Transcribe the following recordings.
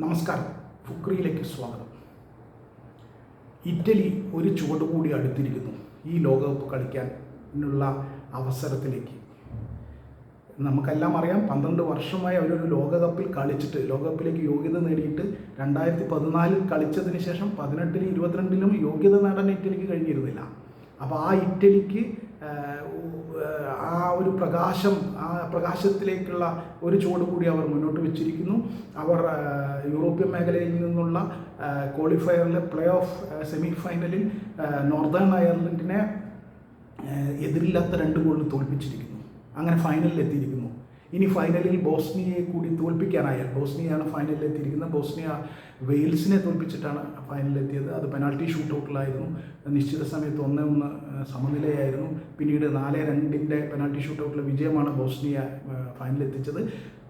നമസ്കാരം, ഫുക്രിയിലേക്ക് സ്വാഗതം. ഇറ്റലി ഒരു ചുവട് കൂടി അടുത്തിരിക്കുന്നു ഈ ലോകകപ്പ് കളിക്കാനുള്ള അവസരത്തിലേക്ക്. നമുക്കെല്ലാം അറിയാം, 12 വർഷമായി അവരൊരു ലോകകപ്പിൽ കളിച്ചിട്ട് ലോകകപ്പിലേക്ക് യോഗ്യത നേടിയിട്ട് 2014 കളിച്ചതിന് ശേഷം 18-ലും 22-ലും യോഗ്യത നേടാൻ ഇറ്റലിക്ക് കഴിഞ്ഞിരുന്നില്ല. അപ്പോൾ ആ ഇറ്റലിക്ക് ആ ഒരു പ്രകാശത്തിലേക്കുള്ള ഒരു ചുവട് കൂടി അവർ മുന്നോട്ട് വെച്ചിരിക്കുന്നു. അവർ യൂറോപ്യൻ മേഖലയിൽ നിന്നുള്ള ക്വാളിഫയറിലെ പ്ലേ ഓഫ് സെമി ഫൈനലിൽ നോർത്തേൺ അയർലൻഡിനെ എതിരില്ലാത്ത 2 ഗോളിന് തോൽപ്പിച്ചിരിക്കുന്നു. അങ്ങനെ ഫൈനലിൽ എത്തിയിരിക്കുന്നു. ഇനി ഫൈനലിൽ ബോസ്നിയയെ കൂടി തോൽപ്പിക്കാനായാൽ, ബോസ്നിയയാണ് ഫൈനലിൽ എത്തിയിരിക്കുന്നത്. ബോസ്നിയ വെയിൽസിനെ തോൽപ്പിച്ചിട്ടാണ് ഫൈനലിലെത്തിയത്. അത് പെനാൾട്ടി ഷൂട്ടൗട്ടിലായിരുന്നു. നിശ്ചിത സമയത്ത് 1-1 സമനിലയായിരുന്നു. പിന്നീട് 4-2 പെനാൾട്ടി ഷൂട്ടൗട്ടിലെ വിജയമാണ് ബോസ്നിയ ഫൈനലിലെത്തിച്ചത്.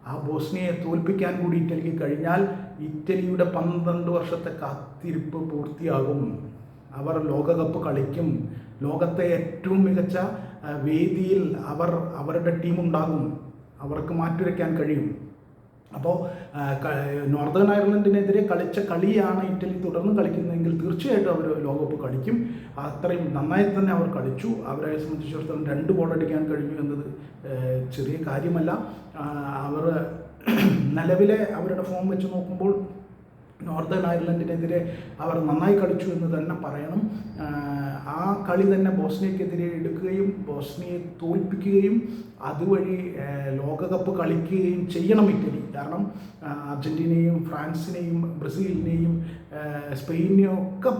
ആ ബോസ്നിയയെ തോൽപ്പിക്കാൻ കൂടി ഇറ്റലിക്ക് കഴിഞ്ഞാൽ ഇറ്റലിയുടെ 12 വർഷത്തെ കാത്തിരിപ്പ് പൂർത്തിയാകും. അവർ ലോകകപ്പ് കളിക്കും. ലോകത്തെ ഏറ്റവും മികച്ച വേദിയിൽ അവരുടെ ടീമുണ്ടാകും. അവർക്ക് മാറ്റുരയ്ക്കാൻ കഴിയും. അപ്പോൾ നോർത്തേൺ അയർലൻഡിനെതിരെ കളിച്ച കളിയാണ് ഇറ്റലി തുടർന്ന് കളിക്കുന്നതെങ്കിൽ തീർച്ചയായിട്ടും അവർ ലോകകപ്പ് കളിക്കും. അത്രയും നന്നായി തന്നെ അവർ കളിച്ചു. അവരെ സംബന്ധിച്ചിടത്തോളം 2 ഗോൾ അടിക്കാൻ കഴിഞ്ഞു എന്നത് ചെറിയ കാര്യമല്ല. അവർ നിലവിലെ അവരുടെ ഫോം വെച്ച് നോക്കുമ്പോൾ നോർത്തേൺ അയർലൻഡിനെതിരെ അവർ നന്നായി കളിച്ചു എന്ന് തന്നെ പറയണം. ആ കളി തന്നെ ബോസ്നിയക്കെതിരെ എടുക്കുകയും ബോസ്നിയയെ തോൽപ്പിക്കുകയും അതുവഴി ലോകകപ്പ് കളിക്കുകയും ചെയ്യണം ഇറ്റലി. കാരണം അർജൻറ്റീനയും ഫ്രാൻസിനെയും ബ്രസീലിനെയും സ്പെയിനെയും ഒക്കെ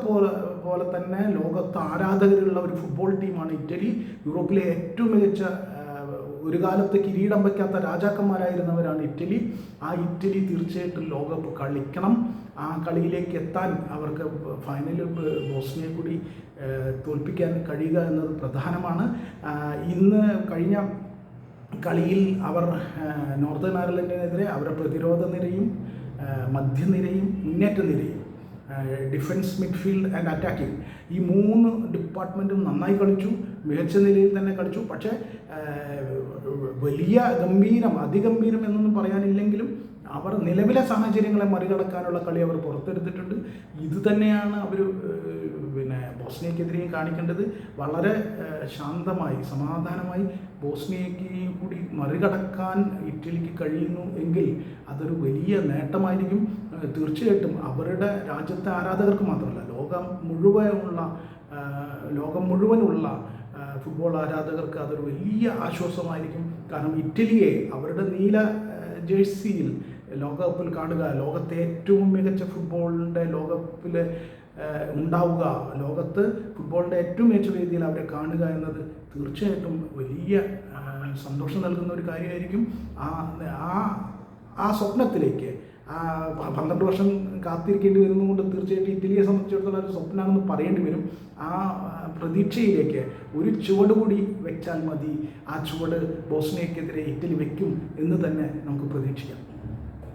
പോലെ തന്നെ ലോകത്ത് ആരാധകരുള്ള ഒരു ഫുട്ബോൾ ടീമാണ് ഇറ്റലി. യൂറോപ്പിലെ ഏറ്റവും മികച്ച, ഒരു കാലത്ത് കിരീടം വയ്ക്കാത്ത രാജാക്കന്മാരായിരുന്നവരാണ് ഇറ്റലി. ആ ഇറ്റലി തീർച്ചയായിട്ടും ലോകകപ്പ് കളിക്കണം. ആ കളിയിലേക്ക് എത്താൻ അവർക്ക് ഫൈനലിൽ ബോസ്നിയയെ കൂടി തോൽപ്പിക്കാൻ കഴിയുക എന്നത് പ്രധാനമാണ്. ഇന്ന് കഴിഞ്ഞ കളിയിൽ അവർ നോർത്തേൺ അയർലൻഡിനെതിരെ അവരുടെ പ്രതിരോധ നിരയും മധ്യനിരയും മുന്നേറ്റ നിരയും ഡിഫൻസ്, മിഡ്ഫീൽഡ് ആൻഡ് അറ്റാക്കിംഗ്, ഈ 3 ഡിപ്പാർട്ട്മെൻറ്റും നന്നായി കളിച്ചു. മികച്ച നിലയിൽ തന്നെ കളിച്ചു. പക്ഷേ വലിയ അതിഗംഭീരം എന്നൊന്നും പറയാനില്ലെങ്കിലും അവർ നിലവിലെ സാഹചര്യങ്ങളെ മറികടക്കാനുള്ള കളി അവർ പുറത്തെടുത്തിട്ടുണ്ട്. ഇത് തന്നെയാണ് അവർ ബോസ്നിയക്കെതിരെയും കാണിക്കേണ്ടത്. വളരെ ശാന്തമായി സമാധാനമായി ബോസ്നിയയ്ക്ക് കൂടി മറികടക്കാൻ ഇറ്റലിക്ക് കഴിയുന്നു എങ്കിൽ അതൊരു വലിയ നേട്ടമായിരിക്കും. തീർച്ചയായിട്ടും അവരുടെ രാജ്യത്തെ ആരാധകർക്ക് മാത്രമല്ല, ലോകം മുഴുവനുള്ള ഫുട്ബോൾ ആരാധകർക്ക് അതൊരു വലിയ ആശ്വാസമായിരിക്കും. കാരണം ഇറ്റലിയെ അവരുടെ നീല ജേഴ്സിയിൽ ലോകകപ്പിൽ കാണുക, ലോകത്തെ ഏറ്റവും മികച്ച ഫുട്ബോളിൻ്റെ ലോകകപ്പിൽ ഉണ്ടാവുക, ലോകത്ത് ഫുട്ബോളിൻ്റെ ഏറ്റവും മികച്ച വേദിയിൽ അവരെ കാണുക എന്നത് തീർച്ചയായിട്ടും വലിയ സന്തോഷം നൽകുന്ന ഒരു കാര്യമായിരിക്കും. ആ സ്വപ്നത്തിലേക്ക് 12 വർഷം കാത്തിരിക്കേണ്ടി വരുന്നതുകൊണ്ട് തീർച്ചയായിട്ടും ഇറ്റലിയെ സംബന്ധിച്ചിടത്തോളം ഒരു സ്വപ്നമാണെന്ന് പറയേണ്ടി വരും. ആ പ്രതീക്ഷയിലേക്ക് ഒരു ചുവട് കൂടി വെച്ചാൽ മതി. ആ ചുവട് ബോസ്നിയക്കെതിരെ ഇറ്റലി വയ്ക്കും എന്ന് തന്നെ നമുക്ക് പ്രതീക്ഷിക്കാം.